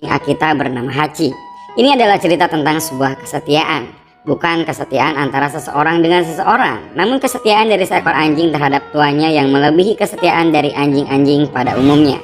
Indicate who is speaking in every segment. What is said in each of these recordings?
Speaker 1: Akita bernama Hachi. Ini adalah cerita tentang sebuah kesetiaan, bukan kesetiaan antara seseorang dengan seseorang, namun kesetiaan dari seekor anjing terhadap tuannya yang melebihi kesetiaan dari anjing-anjing pada umumnya.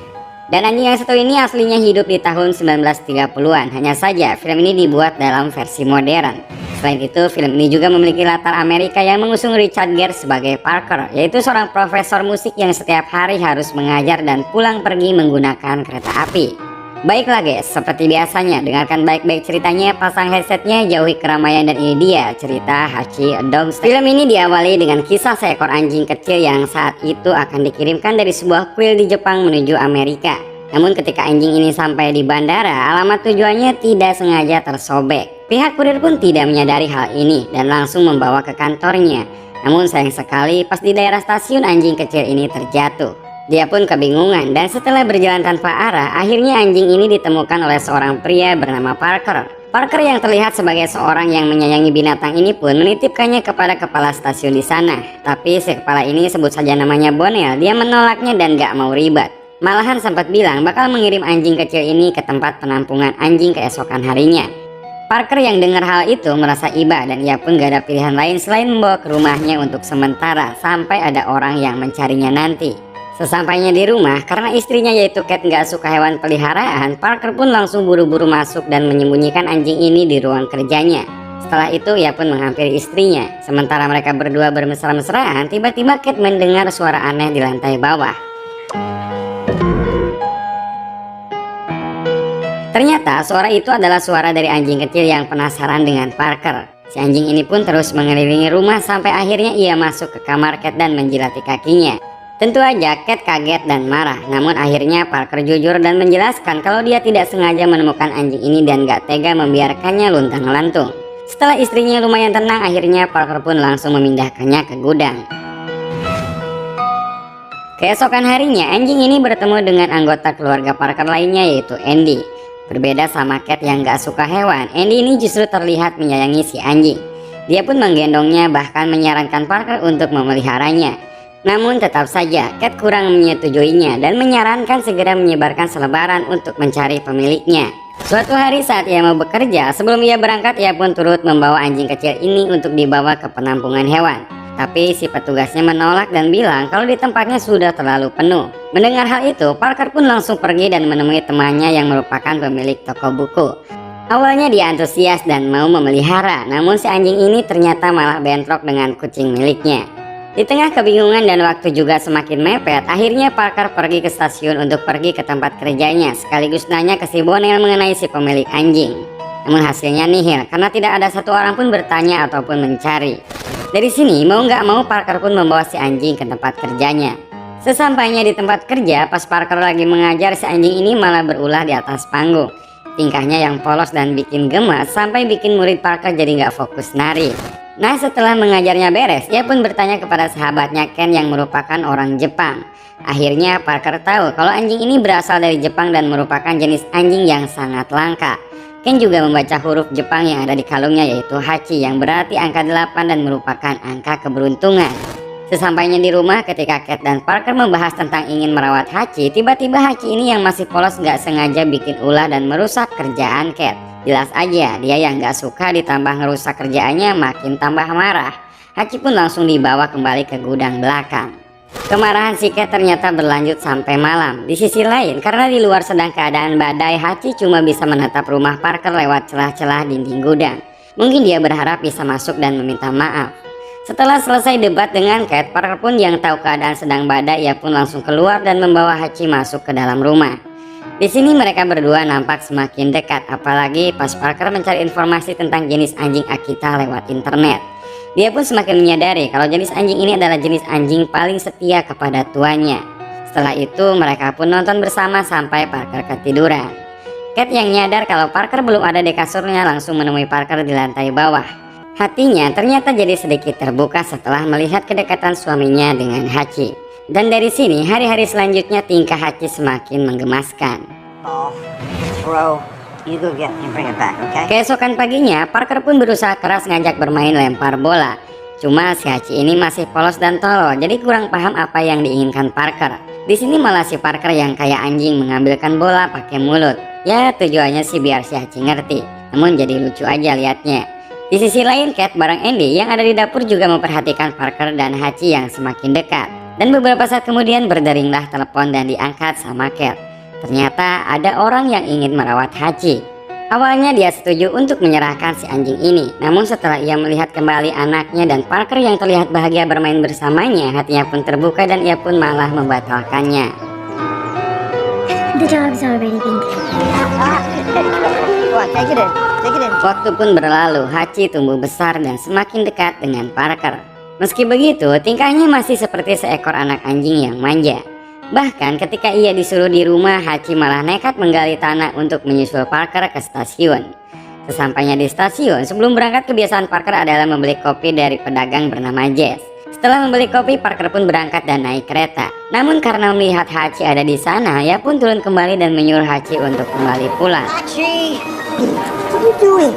Speaker 1: Dan anjing yang satu ini aslinya hidup di tahun 1930-an, hanya saja film ini dibuat dalam versi modern. Selain itu, film ini juga memiliki latar Amerika yang mengusung Richard Gere sebagai Parker, yaitu seorang profesor musik yang setiap hari harus mengajar dan pulang pergi menggunakan kereta api. Baiklah guys, seperti biasanya, dengarkan baik-baik ceritanya, pasang headsetnya, jauhi keramaian, dan ini dia cerita Hachi a Dog Style. Film ini diawali dengan kisah seekor anjing kecil yang saat itu akan dikirimkan dari sebuah kuil di Jepang menuju Amerika. Namun ketika anjing ini sampai di bandara, alamat tujuannya tidak sengaja tersobek. Pihak kurir pun tidak menyadari hal ini dan langsung membawa ke kantornya. Namun sayang sekali, pas di daerah stasiun anjing kecil ini terjatuh. Dia pun kebingungan dan setelah berjalan tanpa arah, akhirnya anjing ini ditemukan oleh seorang pria bernama Parker. Parker yang terlihat sebagai seorang yang menyayangi binatang ini pun menitipkannya kepada kepala stasiun di sana. Tapi si kepala ini, sebut saja namanya Bonel, dia menolaknya dan gak mau ribet. Malahan sempat bilang bakal mengirim anjing kecil ini ke tempat penampungan anjing keesokan harinya. Parker yang dengar hal itu merasa iba dan ia pun gak ada pilihan lain selain membawa ke rumahnya untuk sementara sampai ada orang yang mencarinya nanti. Sesampainya di rumah, karena istrinya yaitu Cat gak suka hewan peliharaan, Parker pun langsung buru-buru masuk dan menyembunyikan anjing ini di ruang kerjanya. Setelah itu ia pun menghampiri istrinya. Sementara mereka berdua bermesra-mesraan, tiba-tiba Cat mendengar suara aneh di lantai bawah. Ternyata suara itu adalah suara dari anjing kecil yang penasaran dengan Parker. Si anjing ini pun terus mengelilingi rumah sampai akhirnya ia masuk ke kamar Cat dan menjilati kakinya. Tentu aja Cat kaget dan marah, namun akhirnya Parker jujur dan menjelaskan kalau dia tidak sengaja menemukan anjing ini dan gak tega membiarkannya luntang-lantung. Setelah istrinya lumayan tenang, akhirnya Parker pun langsung memindahkannya ke gudang. Keesokan harinya, anjing ini bertemu dengan anggota keluarga Parker lainnya yaitu Andy. Berbeda sama Cat yang gak suka hewan, Andy ini justru terlihat menyayangi si anjing. Dia pun menggendongnya, bahkan menyarankan Parker untuk memeliharanya. Namun tetap saja Cat kurang menyetujuinya dan menyarankan segera menyebarkan selebaran untuk mencari pemiliknya. Suatu hari saat ia mau bekerja, sebelum ia berangkat ia pun turut membawa anjing kecil ini untuk dibawa ke penampungan hewan. Tapi si petugasnya menolak dan bilang kalau di tempatnya sudah terlalu penuh. Mendengar hal itu, Parker pun langsung pergi dan menemui temannya yang merupakan pemilik toko buku. Awalnya dia antusias dan mau memelihara, namun si anjing ini ternyata malah bentrok dengan kucing miliknya. Di tengah kebingungan dan waktu juga semakin mepet, akhirnya Parker pergi ke stasiun untuk pergi ke tempat kerjanya, sekaligus nanya ke si Bonel mengenai si pemilik anjing. Namun hasilnya nihil, karena tidak ada satu orang pun bertanya ataupun mencari. Dari sini mau nggak mau Parker pun membawa si anjing ke tempat kerjanya. Sesampainya di tempat kerja, pas Parker lagi mengajar, si anjing ini malah berulah di atas panggung. Tingkahnya yang polos dan bikin gemas sampai bikin murid Parker jadi nggak fokus nari. Nah, setelah mengajarnya beres, ia pun bertanya kepada sahabatnya Ken yang merupakan orang Jepang. Akhirnya Parker tahu kalau anjing ini berasal dari Jepang dan merupakan jenis anjing yang sangat langka. Ken juga membaca huruf Jepang yang ada di kalungnya yaitu Hachi, yang berarti angka 8 dan merupakan angka keberuntungan. Sesampainya di rumah, ketika Cat dan Parker membahas tentang ingin merawat Hachi, tiba-tiba Hachi ini yang masih polos gak sengaja bikin ulah dan merusak kerjaan Cat. Jelas aja dia yang gak suka ditambah ngerusak kerjaannya makin tambah marah. Hachi pun langsung dibawa kembali ke gudang belakang. Kemarahan si Cat ternyata berlanjut sampai malam. Di sisi lain, karena di luar sedang keadaan badai, Hachi cuma bisa menatap rumah Parker lewat celah-celah dinding gudang. Mungkin dia berharap bisa masuk dan meminta maaf. Setelah selesai debat dengan Cat, Parker pun yang tahu keadaan sedang badai, ia pun langsung keluar dan membawa Hachi masuk ke dalam rumah. Di sini mereka berdua nampak semakin dekat, apalagi pas Parker mencari informasi tentang jenis anjing Akita lewat internet. Dia pun semakin menyadari kalau jenis anjing ini adalah jenis anjing paling setia kepada tuannya. Setelah itu mereka pun nonton bersama sampai Parker ketiduran. Cat yang nyadar kalau Parker belum ada di kasurnya langsung menemui Parker di lantai bawah. Hatinya ternyata jadi sedikit terbuka setelah melihat kedekatan suaminya dengan Hachi. Dan dari sini hari-hari selanjutnya tingkah Hachi semakin menggemaskan. Keesokan paginya Parker pun berusaha keras ngajak bermain lempar bola. Cuma si Hachi ini masih polos dan tolol, jadi kurang paham apa yang diinginkan Parker. Di sini malah si Parker yang kayak anjing mengambilkan bola pakai mulut. Ya tujuannya sih biar si Hachi ngerti, namun jadi lucu aja liatnya. Di sisi lain, Cat bareng Andy yang ada di dapur juga memperhatikan Parker dan Hachi yang semakin dekat. Dan beberapa saat kemudian berderinglah telepon dan diangkat sama Cat. Ternyata ada orang yang ingin merawat Hachi. Awalnya dia setuju untuk menyerahkan si anjing ini, namun setelah ia melihat kembali anaknya dan Parker yang terlihat bahagia bermain bersamanya, hatinya pun terbuka dan ia pun malah membatalkannya.
Speaker 2: The dogs already been
Speaker 1: Waktu pun berlalu, Hachi tumbuh besar dan semakin dekat dengan Parker. Meski begitu, tingkahnya masih seperti seekor anak anjing yang manja. Bahkan ketika ia disuruh di rumah, Hachi malah nekat menggali tanah untuk menyusul Parker ke stasiun. Sesampainya di stasiun, sebelum berangkat kebiasaan Parker adalah membeli kopi dari pedagang bernama Jess. Setelah membeli kopi, Parker pun berangkat dan naik kereta. Namun karena melihat Hachi ada di sana, ia pun turun kembali dan menyuruh Hachi untuk kembali pulang.
Speaker 2: Hachi, what are you doing?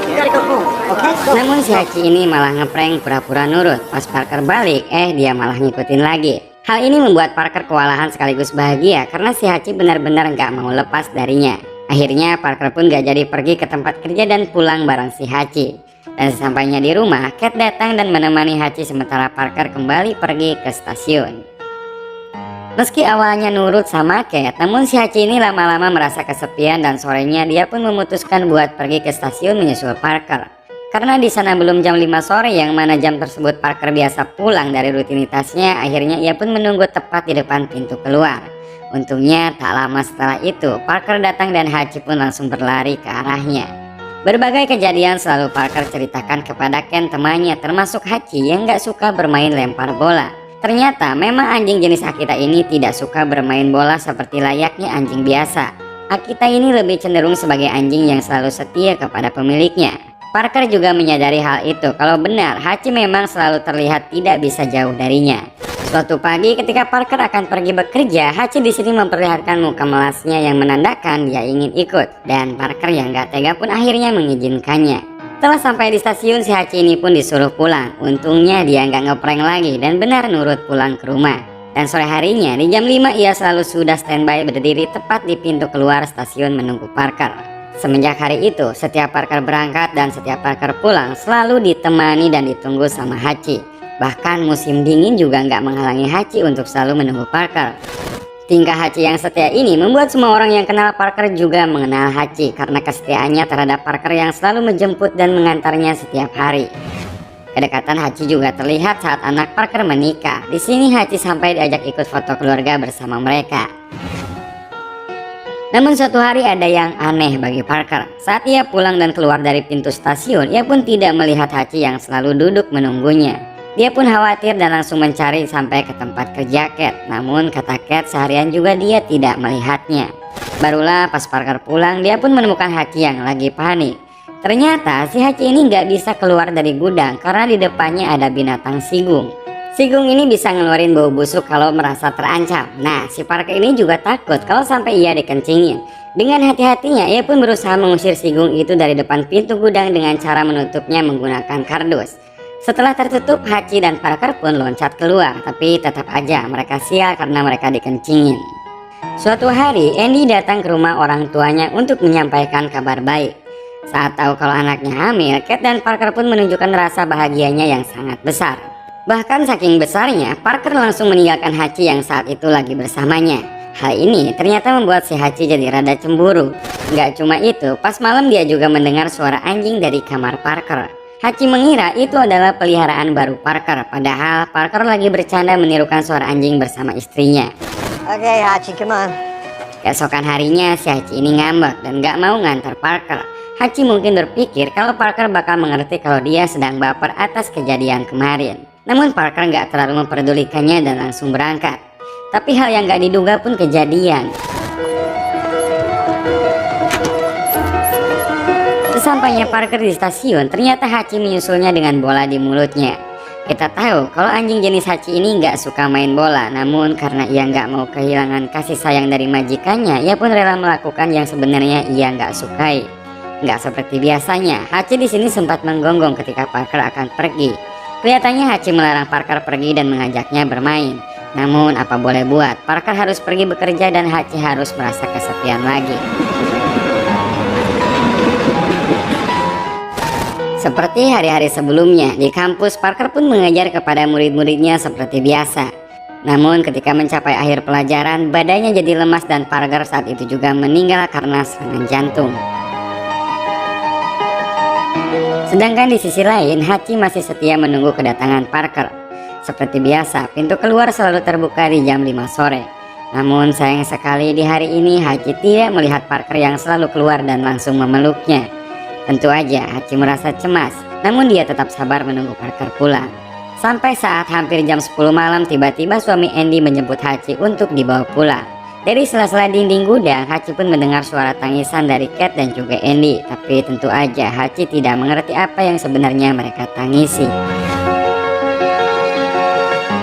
Speaker 2: You gotta go home, okay?
Speaker 1: Namun si Hachi ini malah ngeprank pura-pura nurut. Pas Parker balik, dia malah ngikutin lagi. Hal ini membuat Parker kewalahan sekaligus bahagia karena si Hachi benar-benar gak mau lepas darinya. Akhirnya Parker pun gak jadi pergi ke tempat kerja dan pulang bareng si Hachi. Dan sesampainya di rumah, Cat datang dan menemani Hachi sementara Parker kembali pergi ke stasiun. Meski awalnya nurut sama Cat, namun si Hachi ini lama-lama merasa kesepian dan sorenya dia pun memutuskan buat pergi ke stasiun menyusul Parker. Karena di sana belum jam 5 sore yang mana jam tersebut Parker biasa pulang dari rutinitasnya, akhirnya ia pun menunggu tepat di depan pintu keluar. Untungnya tak lama setelah itu Parker datang dan Hachi pun langsung berlari ke arahnya. Berbagai kejadian selalu Parker ceritakan kepada Ken temannya, termasuk Hachi yang gak suka bermain lempar bola. Ternyata memang anjing jenis Akita ini tidak suka bermain bola seperti layaknya anjing biasa. Akita ini lebih cenderung sebagai anjing yang selalu setia kepada pemiliknya. Parker juga menyadari hal itu kalau benar Hachi memang selalu terlihat tidak bisa jauh darinya. Suatu pagi ketika Parker akan pergi bekerja, Hachi di sini memperlihatkan muka melasnya yang menandakan dia ingin ikut, dan Parker yang gak tega pun akhirnya mengizinkannya. Setelah sampai di stasiun, si Hachi ini pun disuruh pulang. Untungnya dia gak ngeprank lagi dan benar nurut pulang ke rumah. Dan sore harinya di jam 5 ia selalu sudah standby berdiri tepat di pintu keluar stasiun menunggu Parker. Semenjak hari itu, setiap Parker berangkat dan setiap Parker pulang selalu ditemani dan ditunggu sama Hachi. Bahkan musim dingin juga nggak menghalangi Hachi untuk selalu menunggu Parker. Tingkah Hachi yang setia ini membuat semua orang yang kenal Parker juga mengenal Hachi karena kesetiaannya terhadap Parker yang selalu menjemput dan mengantarnya setiap hari. Kedekatan Hachi juga terlihat saat anak Parker menikah. Di sini Hachi sampai diajak ikut foto keluarga bersama mereka. Namun suatu hari ada yang aneh bagi Parker. Saat ia pulang dan keluar dari pintu stasiun, ia pun tidak melihat Hachi yang selalu duduk menunggunya. Dia pun khawatir dan langsung mencari sampai ke tempat kerja Cat. Namun kata Cat seharian juga dia tidak melihatnya. Barulah pas Parker pulang dia pun menemukan Hachi yang lagi panik. Ternyata si Hachi ini nggak bisa keluar dari gudang karena di depannya ada binatang sigung. Sigung ini bisa ngeluarin bau busuk kalau merasa terancam. Nah si Parker ini juga takut kalau sampai ia dikencingin. Dengan hati-hatinya ia pun berusaha mengusir sigung itu dari depan pintu gudang dengan cara menutupnya menggunakan kardus. Setelah tertutup, Hachi dan Parker pun loncat keluar, tapi tetap aja mereka sial karena mereka dikencingin. Suatu hari, Andy datang ke rumah orang tuanya untuk menyampaikan kabar baik. Saat tahu kalau anaknya hamil, Cat dan Parker pun menunjukkan rasa bahagianya yang sangat besar. Bahkan saking besarnya, Parker langsung meninggalkan Hachi yang saat itu lagi bersamanya. Hal ini ternyata membuat si Hachi jadi rada cemburu. Gak cuma itu, pas malam dia juga mendengar suara anjing dari kamar Parker. Hachi mengira itu adalah peliharaan baru Parker, padahal Parker lagi bercanda menirukan suara anjing bersama istrinya.
Speaker 2: Okay, Hachi, come on.
Speaker 1: Keesokan harinya si Hachi ini ngambek dan gak mau ngantar Parker. Hachi mungkin berpikir kalau Parker bakal mengerti kalau dia sedang baper atas kejadian kemarin. Namun Parker gak terlalu memperdulikannya dan langsung berangkat. Tapi hal yang gak diduga pun kejadian. Sesampainya Parker di stasiun, ternyata Hachi menyusulnya dengan bola di mulutnya. Kita tahu kalau anjing jenis Hachi ini nggak suka main bola, namun karena ia nggak mau kehilangan kasih sayang dari majikannya, ia pun rela melakukan yang sebenarnya ia nggak sukai. Nggak seperti biasanya, Hachi di sini sempat menggonggong ketika Parker akan pergi. Kelihatannya Hachi melarang Parker pergi dan mengajaknya bermain. Namun apa boleh buat, Parker harus pergi bekerja dan Hachi harus merasa kesepian lagi. Seperti hari-hari sebelumnya, di kampus Parker pun mengajar kepada murid-muridnya seperti biasa. Namun ketika mencapai akhir pelajaran, badannya jadi lemas dan Parker saat itu juga meninggal karena serangan jantung. Sedangkan di sisi lain, Hachi masih setia menunggu kedatangan Parker. Seperti biasa, pintu keluar selalu terbuka di jam 5 sore. Namun sayang sekali di hari ini Hachi tidak melihat Parker yang selalu keluar dan langsung memeluknya. Tentu aja Hachi merasa cemas, namun dia tetap sabar menunggu Parker pulang. Sampai saat hampir jam 10 malam tiba-tiba suami Andy menjemput Hachi untuk dibawa pulang. Dari sela-sela dinding gudang, Hachi pun mendengar suara tangisan dari Cat dan juga Andy. Tapi tentu aja Hachi tidak mengerti apa yang sebenarnya mereka tangisi.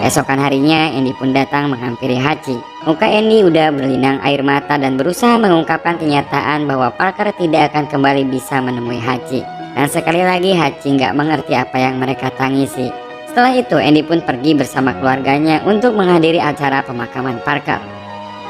Speaker 1: Esokan harinya Andy pun datang menghampiri Hachi. Muka Andy udah berlinang air mata dan berusaha mengungkapkan kenyataan bahwa Parker tidak akan kembali bisa menemui Hachi. Dan sekali lagi Hachi nggak mengerti apa yang mereka tangisi. Setelah itu Andy pun pergi bersama keluarganya untuk menghadiri acara pemakaman Parker.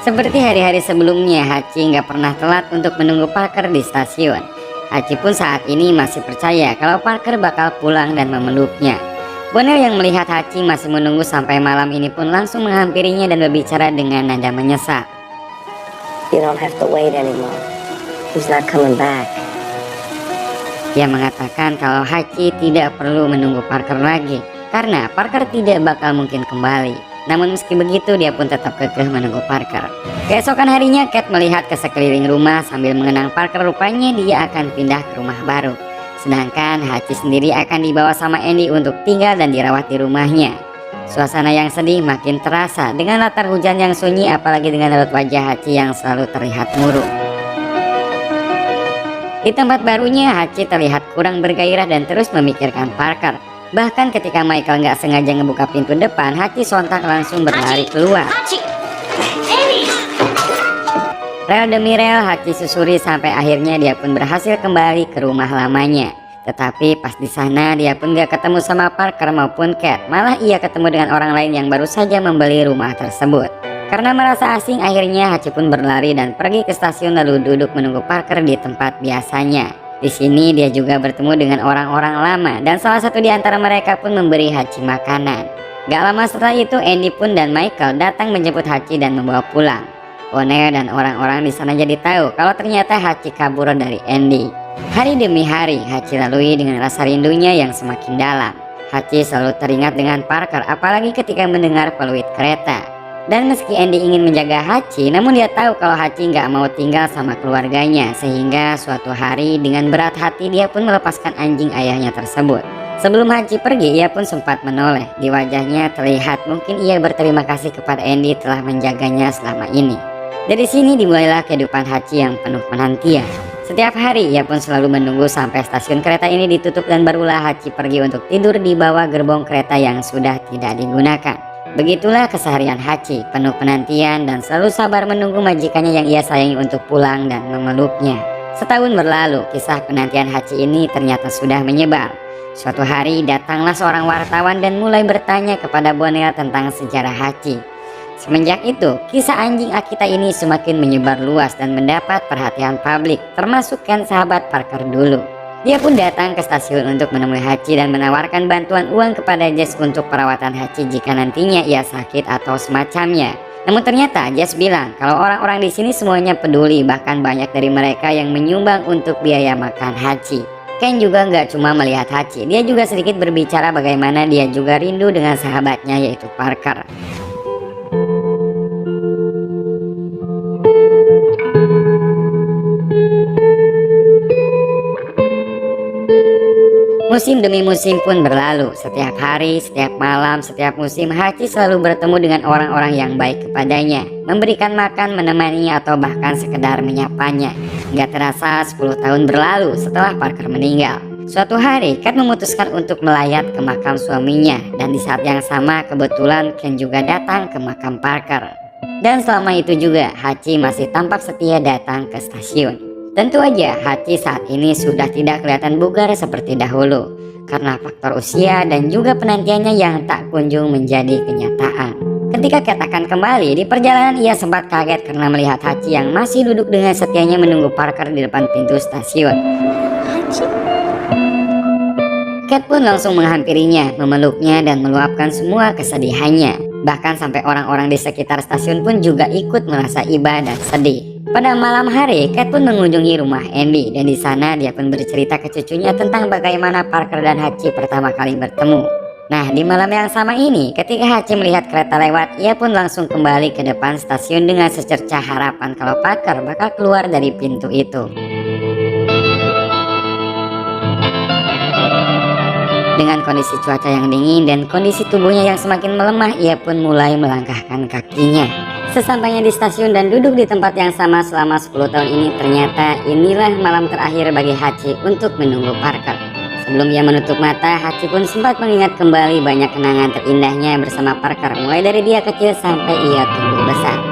Speaker 1: Seperti hari-hari sebelumnya, Hachi nggak pernah telat untuk menunggu Parker di stasiun. Hachi pun saat ini masih percaya kalau Parker bakal pulang dan memeluknya. Bonel yang melihat Hachi masih menunggu sampai malam ini pun langsung menghampirinya dan berbicara dengan nada menyesal.
Speaker 2: You don't have to wait anymore. He's not coming back.
Speaker 1: Dia mengatakan kalau Hachi tidak perlu menunggu Parker lagi karena Parker tidak bakal mungkin kembali. Namun meski begitu dia pun tetap kekeh menunggu Parker. Keesokan harinya Cat melihat ke sekeliling rumah sambil mengenang Parker, rupanya dia akan pindah ke rumah baru. Sedangkan Hachi sendiri akan dibawa sama Andy untuk tinggal dan dirawat di rumahnya. Suasana yang sedih makin terasa dengan latar hujan yang sunyi, apalagi dengan raut wajah Hachi yang selalu terlihat murung. Di tempat barunya Hachi terlihat kurang bergairah dan terus memikirkan Parker. Bahkan ketika Michael nggak sengaja ngebuka pintu depan, Hachi sontak langsung berlari keluar. Rel demi rel Hachi susuri sampai akhirnya dia pun berhasil kembali ke rumah lamanya. Tetapi pas di sana dia pun gak ketemu sama Parker maupun Cat, malah ia ketemu dengan orang lain yang baru saja membeli rumah tersebut. Karena merasa asing, akhirnya Hachi pun berlari dan pergi ke stasiun lalu duduk menunggu Parker di tempat biasanya. Di sini dia juga bertemu dengan orang-orang lama dan salah satu di antara mereka pun memberi Hachi makanan. Gak lama setelah itu Andy pun dan Michael datang menjemput Hachi dan membawa pulang. Bonel dan orang-orang di sana jadi tahu kalau ternyata Hachi kabur dari Andy. Hari demi hari Hachi lalui dengan rasa rindunya yang semakin dalam. Hachi selalu teringat dengan Parker, apalagi ketika mendengar peluit kereta. Dan meski Andy ingin menjaga Hachi, namun dia tahu kalau Hachi nggak mau tinggal sama keluarganya. Sehingga suatu hari dengan berat hati dia pun melepaskan anjing ayahnya tersebut. Sebelum Hachi pergi, ia pun sempat menoleh. Di wajahnya terlihat mungkin ia berterima kasih kepada Andy telah menjaganya selama ini. Dari sini dimulailah kehidupan Hachi yang penuh penantian. Setiap hari ia pun selalu menunggu sampai stasiun kereta ini ditutup dan barulah Hachi pergi untuk tidur di bawah gerbong kereta yang sudah tidak digunakan. Begitulah keseharian Hachi, penuh penantian dan selalu sabar menunggu majikannya yang ia sayangi untuk pulang dan memeluknya. Setahun berlalu, kisah penantian Hachi ini ternyata sudah menyebar. Suatu hari datanglah seorang wartawan dan mulai bertanya kepada Bonel tentang sejarah Hachi. Semenjak itu, kisah anjing Akita ini semakin menyebar luas dan mendapat perhatian publik, termasuk Ken sahabat Parker dulu. Dia pun datang ke stasiun untuk menemui Hachi dan menawarkan bantuan uang kepada Jess untuk perawatan Hachi jika nantinya ia sakit atau semacamnya. Namun ternyata Jess bilang kalau orang-orang di sini semuanya peduli, bahkan banyak dari mereka yang menyumbang untuk biaya makan Hachi. Ken juga nggak cuma melihat Hachi, dia juga sedikit berbicara bagaimana dia juga rindu dengan sahabatnya yaitu Parker. Musim demi musim pun berlalu. Setiap hari, setiap malam, setiap musim Hachi selalu bertemu dengan orang-orang yang baik kepadanya, memberikan makan, menemaninya atau bahkan sekedar menyapanya. Gak terasa 10 tahun berlalu setelah Parker meninggal. Suatu hari Kat memutuskan untuk melayat ke makam suaminya, dan di saat yang sama kebetulan Ken juga datang ke makam Parker. Dan selama itu juga Hachi masih tampak setia datang ke stasiun. Tentu aja Hachi saat ini sudah tidak kelihatan bugar seperti dahulu karena faktor usia dan juga penantiannya yang tak kunjung menjadi kenyataan. Ketika Cat akan kembali, di perjalanan ia sempat kaget karena melihat Hachi yang masih duduk dengan setianya menunggu Parker di depan pintu stasiun. Cat pun langsung menghampirinya, memeluknya dan meluapkan semua kesedihannya. Bahkan sampai orang-orang di sekitar stasiun pun juga ikut merasa iba dan sedih. Pada malam hari, Cat pun mengunjungi rumah Andy dan di sana dia pun bercerita ke cucunya tentang bagaimana Parker dan Hachi pertama kali bertemu. Nah, di malam yang sama ini, ketika Hachi melihat kereta lewat, ia pun langsung kembali ke depan stasiun dengan secercah harapan kalau Parker bakal keluar dari pintu itu. Dengan kondisi cuaca yang dingin dan kondisi tubuhnya yang semakin melemah, ia pun mulai melangkahkan kakinya. Sesampainya di stasiun dan duduk di tempat yang sama selama 10 tahun ini, ternyata inilah malam terakhir bagi Hachi untuk menunggu Parker. Sebelum ia menutup mata, Hachi pun sempat mengingat kembali banyak kenangan terindahnya bersama Parker, mulai dari dia kecil sampai ia tumbuh besar.